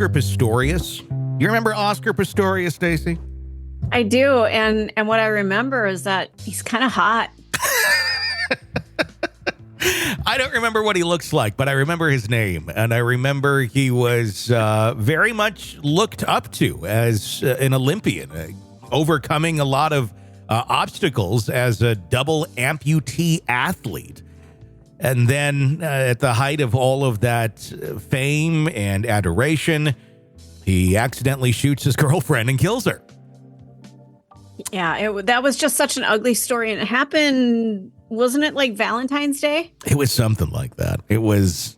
Oscar Pistorius? You remember Oscar Pistorius, Stacey? I do. And what I remember is that he's kind of hot. I don't remember what he looks like, but I remember his name. And I remember he was very much looked up to as an Olympian, overcoming a lot of obstacles as a double amputee athlete. And then at the height of all of that fame and adoration, he accidentally shoots his girlfriend and kills her. Yeah, that was just such an ugly story. And it happened, wasn't it like Valentine's Day? It was something like that. It was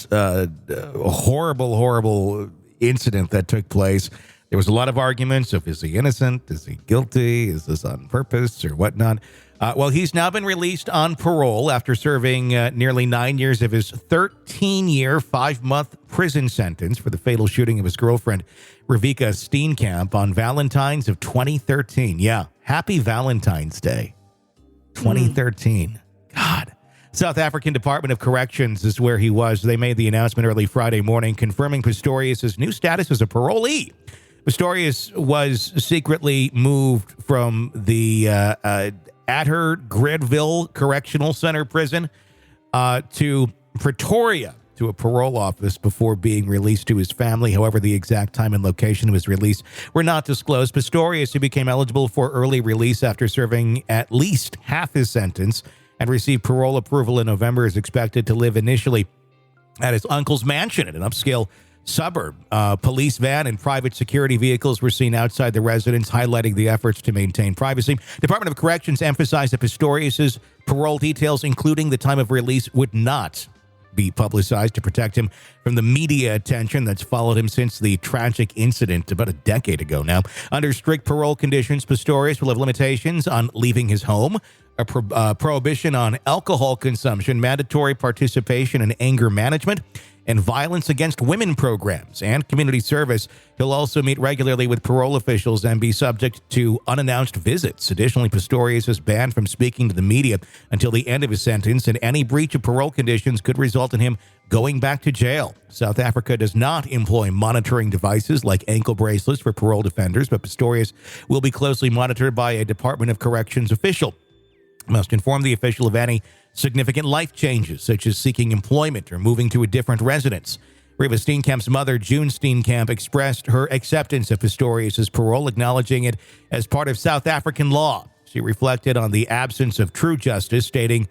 a horrible, horrible incident that took place. There was a lot of arguments of, is he innocent? Is he guilty? Is this on purpose or whatnot? Well, he's now been released on parole after serving nearly 9 years of his 13-year, 5-month prison sentence for the fatal shooting of his girlfriend, Reeva Steenkamp, on Valentine's of 2013. Yeah, happy Valentine's Day, 2013. God. South African Department of Corrections is where he was. They made the announcement early Friday morning, confirming Pistorius' new status as a parolee. Pistorius was secretly moved from the Atteridgeville Correctional Center prison to Pretoria to a parole office before being released to his family. However, the exact time and location of his release were not disclosed. Pistorius, who became eligible for early release after serving at least half his sentence and received parole approval in November, is expected to live initially at his uncle's mansion in an upscale suburb. Police van and private security vehicles were seen outside the residence, highlighting the efforts to maintain privacy. Department of Corrections emphasized that Pistorius' parole details, including the time of release, would not be publicized to protect him from the media attention that's followed him since the tragic incident about a decade ago now. Under strict parole conditions, Pistorius will have limitations on leaving his home, a prohibition on alcohol consumption, mandatory participation in anger management, and violence against women programs and community service. He'll also meet regularly with parole officials and be subject to unannounced visits. Additionally, Pistorius is banned from speaking to the media until the end of his sentence, and any breach of parole conditions could result in him going back to jail. South Africa does not employ monitoring devices like ankle bracelets for parole offenders, but Pistorius will be closely monitored by a Department of Corrections official. Must inform the official of any significant life changes, such as seeking employment or moving to a different residence. Reeva Steenkamp's mother, June Steenkamp, expressed her acceptance of Pistorius' parole, acknowledging it as part of South African law. She reflected on the absence of true justice, stating,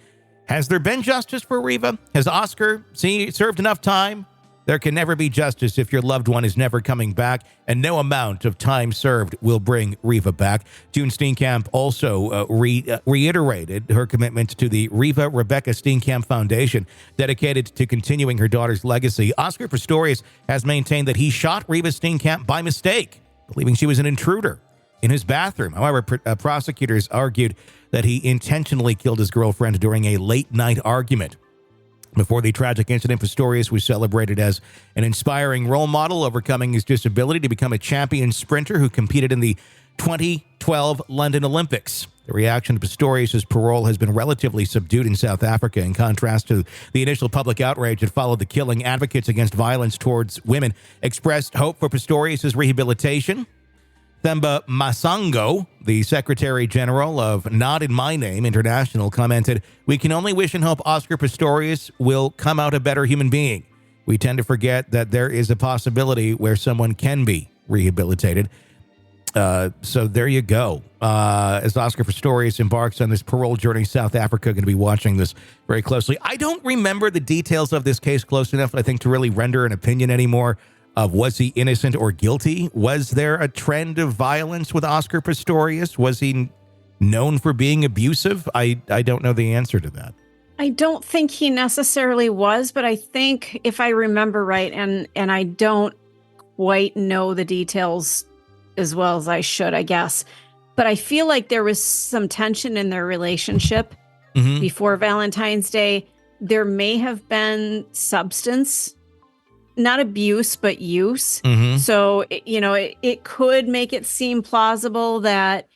"Has there been justice for Reeva? Has Oscar served enough time? There can never be justice if your loved one is never coming back, and no amount of time served will bring Reeva back." June Steenkamp also reiterated her commitment to the Reeva Rebecca Steenkamp Foundation, dedicated to continuing her daughter's legacy. Oscar Pistorius has maintained that he shot Reeva Steenkamp by mistake, believing she was an intruder in his bathroom. However, prosecutors argued that he intentionally killed his girlfriend during a late-night argument. Before the tragic incident, Pistorius was celebrated as an inspiring role model, overcoming his disability to become a champion sprinter who competed in the 2012 London Olympics. The reaction to Pistorius' parole has been relatively subdued in South Africa. In contrast to the initial public outrage that followed the killing, advocates against violence towards women expressed hope for Pistorius' rehabilitation. Themba Masango, the Secretary General of Not in My Name International, commented, "We can only wish and hope Oscar Pistorius will come out a better human being. We tend to forget that there is a possibility where someone can be rehabilitated." So there you go. As Oscar Pistorius embarks on this parole journey, South Africa going to be watching this very closely. I don't remember the details of this case close enough, I think, to really render an opinion anymore. Of was he innocent or guilty? Was there a trend of violence with Oscar Pistorius? Was he known for being abusive? I don't know the answer to that. I don't think he necessarily was, but I think if I remember right, and I don't quite know the details as well as I should, I guess, but I feel like there was some tension in their relationship before Valentine's Day. There may have been substance, not abuse, but use. So, it could make it seem plausible that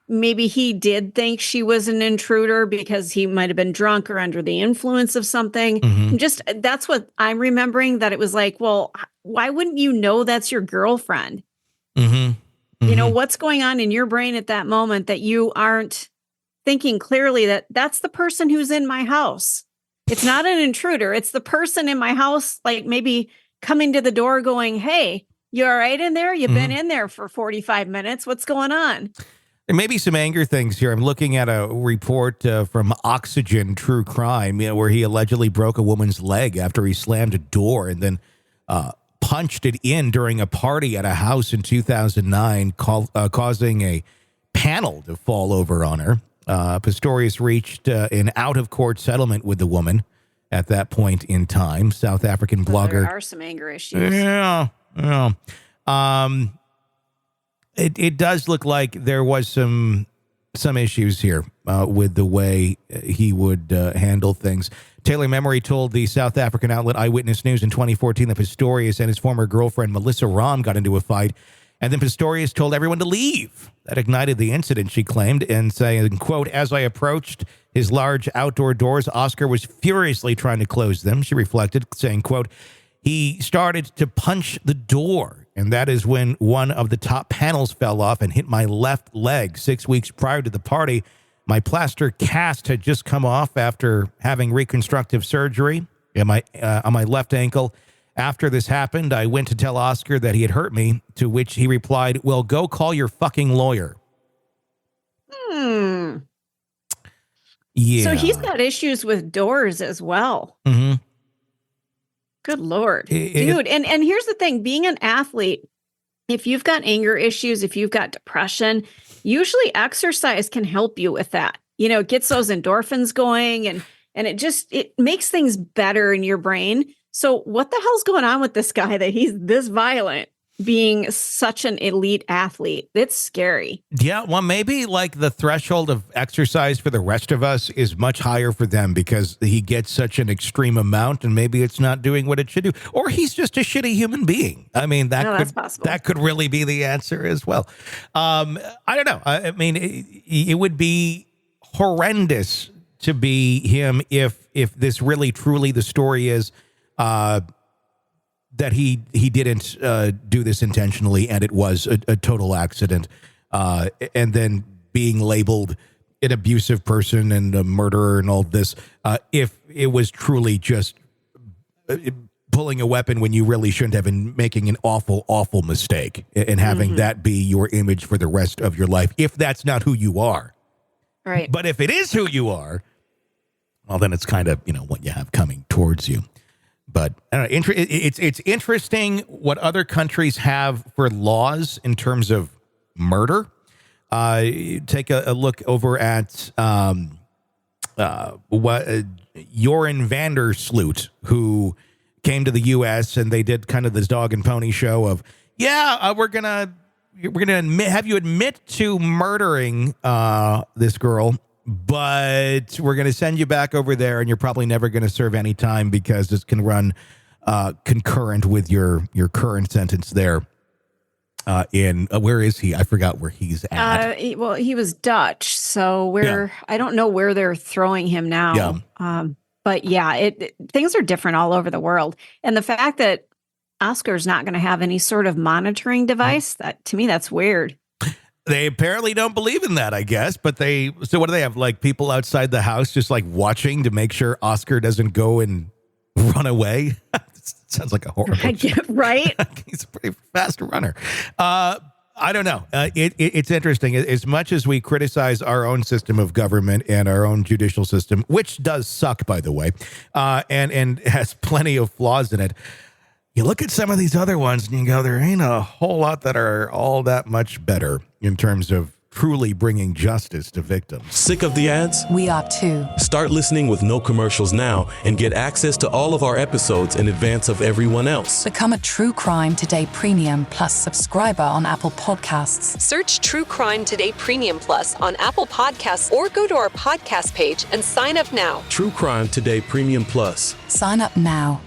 maybe he did think she was an intruder because he might have been drunk or under the influence of something. That's what I'm remembering, that it was like, well, why wouldn't you know that's your girlfriend? Mm-hmm. You know, what's going on in your brain at that moment that you aren't thinking clearly that that's the person who's in my house? It's not an intruder. It's the person in my house, like maybe coming to the door going, hey, you all right in there? You've been in there for 45 minutes. What's going on? There may be some anger things here. I'm looking at a report from Oxygen True Crime, where he allegedly broke a woman's leg after he slammed a door and then punched it in during a party at a house in 2009, causing a panel to fall over on her. Pistorius reached an out-of-court settlement with the woman at that point in time. South African blogger. There are some anger issues. Yeah. It does look like there was some issues here with the way he would handle things. Taylor Memory told the South African outlet Eyewitness News in 2014 that Pistorius and his former girlfriend Melissa Rahm got into a fight, and then Pistorius told everyone to leave. That ignited the incident, she claimed, and saying, quote, as I approached his large outdoor doors, Oscar was furiously trying to close them. She reflected, saying, quote, he started to punch the door, and that is when one of the top panels fell off and hit my left leg. 6 weeks prior to the party, my plaster cast had just come off after having reconstructive surgery on my left ankle. After this happened, I went to tell Oscar that he had hurt me, to which he replied, well, go call your fucking lawyer. Yeah. So he's got issues with doors as well. Mm-hmm. Good Lord. Dude, and here's the thing, being an athlete, if you've got anger issues, if you've got depression, usually exercise can help you with that. You know, it gets those endorphins going and it makes things better in your brain. So what the hell's going on with this guy that he's this violent, being such an elite athlete? It's scary. Yeah, well, maybe like the threshold of exercise for the rest of us is much higher for them because he gets such an extreme amount, and maybe it's not doing what it should do. Or he's just a shitty human being. I mean, that's possible. That could really be the answer as well. I don't know. I mean, it would be horrendous to be him if this really truly the story is that he didn't do this intentionally and it was a total accident, and then being labeled an abusive person and a murderer and all this, if it was truly just pulling a weapon when you really shouldn't have, been making an awful, awful mistake and having that be your image for the rest of your life, if that's not who you are. Right. But if it is who you are, well, then it's kind of, what you have coming towards you. But I don't know, it's interesting what other countries have for laws in terms of murder. Take a look over at Joran van der Sloot, who came to the U.S. and they did kind of this dog and pony show of, we're gonna have you admit to murdering this girl, but we're going to send you back over there and you're probably never going to serve any time because this can run concurrent with your current sentence there. Where is he? I forgot where he's at. Well, he was Dutch, so I don't know where they're throwing him now. Yeah. But yeah, things are different all over the world. And the fact that Oscar's not going to have any sort of monitoring device, to me, that's weird. They apparently don't believe in that, I guess. But so what do they have? Like people outside the house just like watching to make sure Oscar doesn't go and run away? Sounds like a horrible right? He's a pretty fast runner. I don't know. It's interesting. As much as we criticize our own system of government and our own judicial system, which does suck, by the way, and has plenty of flaws in it, you look at some of these other ones and you go, there ain't a whole lot that are all that much better in terms of truly bringing justice to victims. Sick of the ads? We are too. Start listening with no commercials now and get access to all of our episodes in advance of everyone else. Become a True Crime Today Premium Plus subscriber on Apple Podcasts. Search True Crime Today Premium Plus on Apple Podcasts or go to our podcast page and sign up now. True Crime Today Premium Plus. Sign up now.